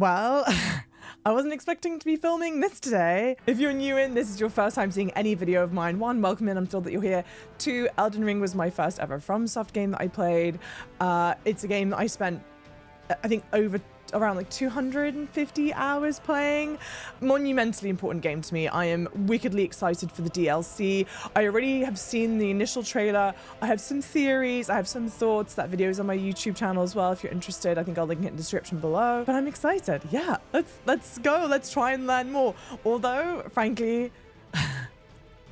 Well, I wasn't expecting to be filming this today. If you're new in, this is your first time seeing any video of mine. One, welcome in, I'm thrilled that you're here. Two, Elden Ring was my first ever FromSoft game that I played. It's a game that I spent, I think, around like 250 hours playing. Monumentally important game to me. I am wickedly excited for the DLC. I already have seen the initial trailer. I have some theories, I have some thoughts. That video is on my YouTube channel as well if you're interested. I think I'll link it in the description below. But I'm excited. Yeah, let's go. Let's try and learn more. Although, frankly,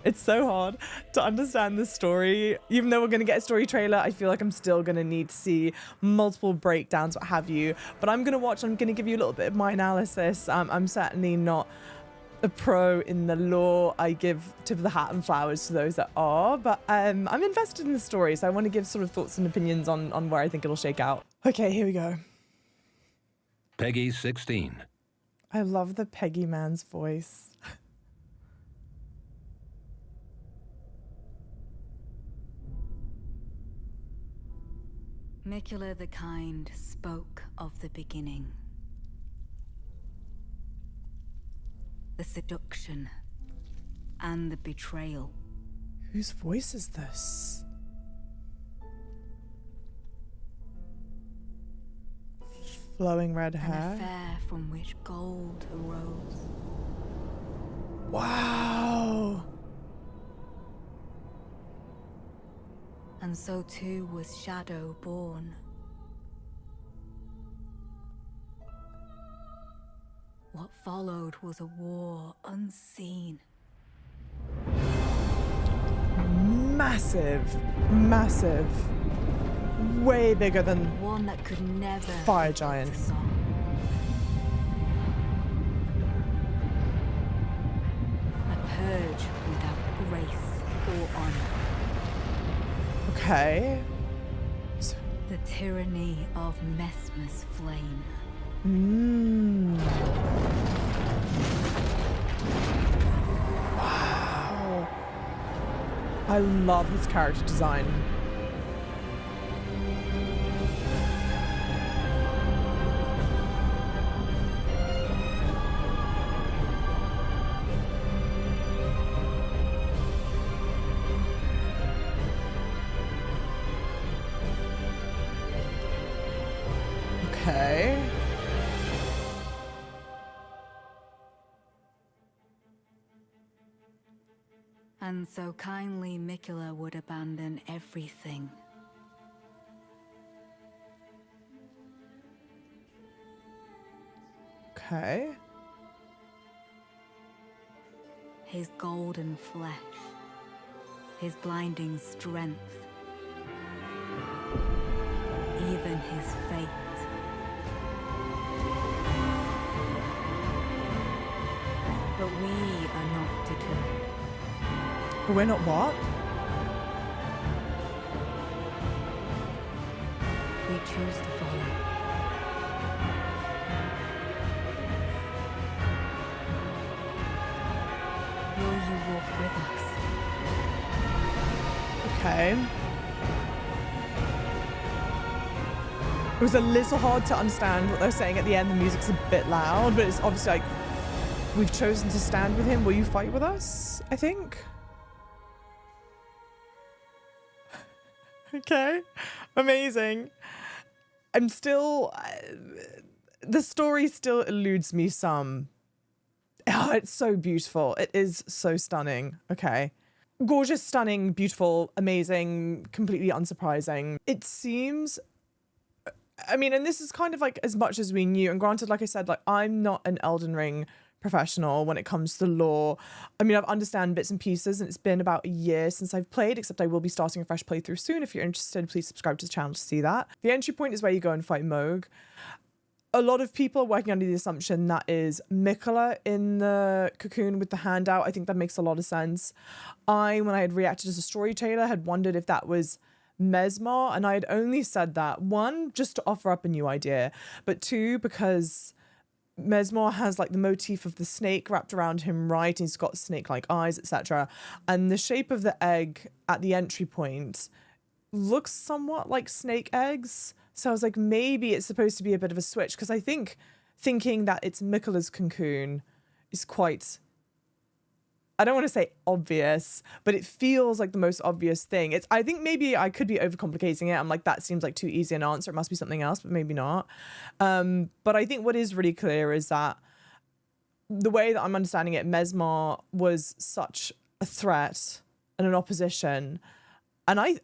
it's so hard to understand this story. Even though we're going to get a story trailer, I feel like I'm still going to need to see multiple breakdowns, what have you. But I'm going to give you a little bit of my analysis. I'm certainly not a pro in the lore. I give tip of the hat and flowers to those that are. But I'm invested in the story, so I want to give sort of thoughts and opinions on where I think it'll shake out. Okay, here we go. Peggy 16. I love the Peggy man's voice. Mikula the Kind spoke of the beginning. The seduction and the betrayal. Whose voice is this? Flowing red hair. An affair from which gold arose. Wow. And so too was Shadow born. What followed was a war unseen. Massive, massive. Way bigger than one that could never Fire Giant. A purge without grace or honor. Okay. The tyranny of Mesmer's flame. Wow. I love his character design. Okay. And so kindly Mikula would abandon everything. Okay. His golden flesh, his blinding strength, even his fate. But we are not deterred. We're not what? We choose to follow. Will you walk with us? Okay. It was a little hard to understand what they're saying at the end. The music's a bit loud, but it's obviously like, we've chosen to stand with him. Will you fight with us? I think. Okay. Amazing. I'm still... the story still eludes me some. Oh, it's so beautiful. It is so stunning. Okay. Gorgeous, stunning, beautiful, amazing, completely unsurprising. It seems... I mean, and this is kind of like as much as we knew. And granted, like I said, like I'm not an Elden Ring professional when it comes to lore. I mean, I've understand bits and pieces, and it's been about a year since I've played, except I will be starting a fresh playthrough soon. If you're interested, please subscribe to the channel to see that. The entry point is where you go and fight Moog. A lot of people are working under the assumption that is Mikula in the cocoon with the hand out. I think that makes a lot of sense. When I had reacted as a storyteller, had wondered if that was Mesmer, and I had only said that, one, just to offer up a new idea, but two, because Mesmer has like the motif of the snake wrapped around him, right? He's got snake-like eyes, etc. And the shape of the egg at the entry point looks somewhat like snake eggs. So I was like, maybe it's supposed to be a bit of a switch, because I think thinking that it's Miquella's cocoon is quite, I don't want to say obvious, but it feels like the most obvious thing. I think maybe I could be overcomplicating it. I'm like, that seems like too easy an answer. It must be something else, but maybe not. But I think what is really clear is that the way that I'm understanding it, Mesmer was such a threat and an opposition. And I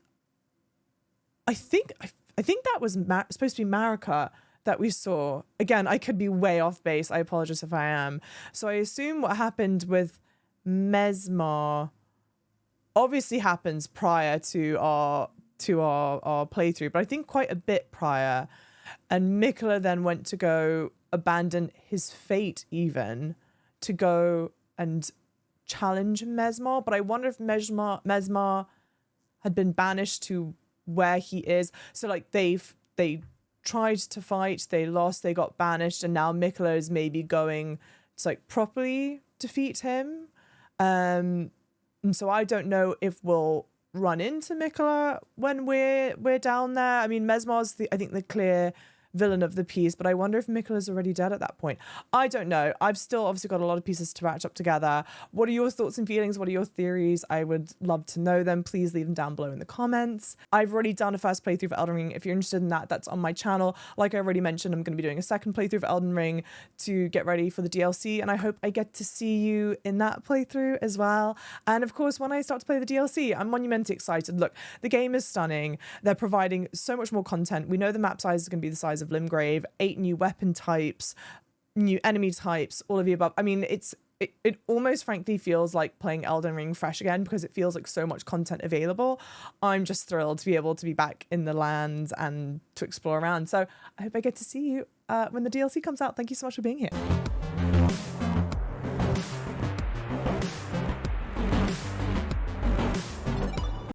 think that was supposed to be Marika that we saw. Again, I could be way off base. I apologize if I am. So I assume what happened with Mesmer obviously happens prior to our playthrough, but I think quite a bit prior. And Miquella then went to go abandon his fate, even to go and challenge Mesmer. But I wonder if Mesmer had been banished to where he is. So like they tried to fight, they lost, they got banished, and now Miquella is maybe going to like properly defeat him. And so I don't know if we'll run into Miquella when we're down there. I mean, Mesmer's I think the clear villain of the piece, but I wonder if Miquella's already dead at that point. I don't know. I've still obviously got a lot of pieces to match up together. What are your thoughts and feelings? What are your theories? I would love to know them. Please leave them down below in the comments. I've already done a first playthrough for Elden Ring. If you're interested in that, that's on my channel. Like I already mentioned, I'm going to be doing a second playthrough for Elden Ring to get ready for the DLC, and I hope I get to see you in that playthrough as well. And of course, when I start to play the DLC, I'm monumentally excited. Look, the game is stunning. They're providing so much more content. We know the map size is going to be the size of Limgrave, 8 new weapon types, new enemy types, all of the above. I mean, it almost frankly feels like playing Elden Ring fresh again, because it feels like so much content available. I'm just thrilled to be able to be back in the land and to explore around. So I hope I get to see you when the DLC comes out. Thank you so much for being here.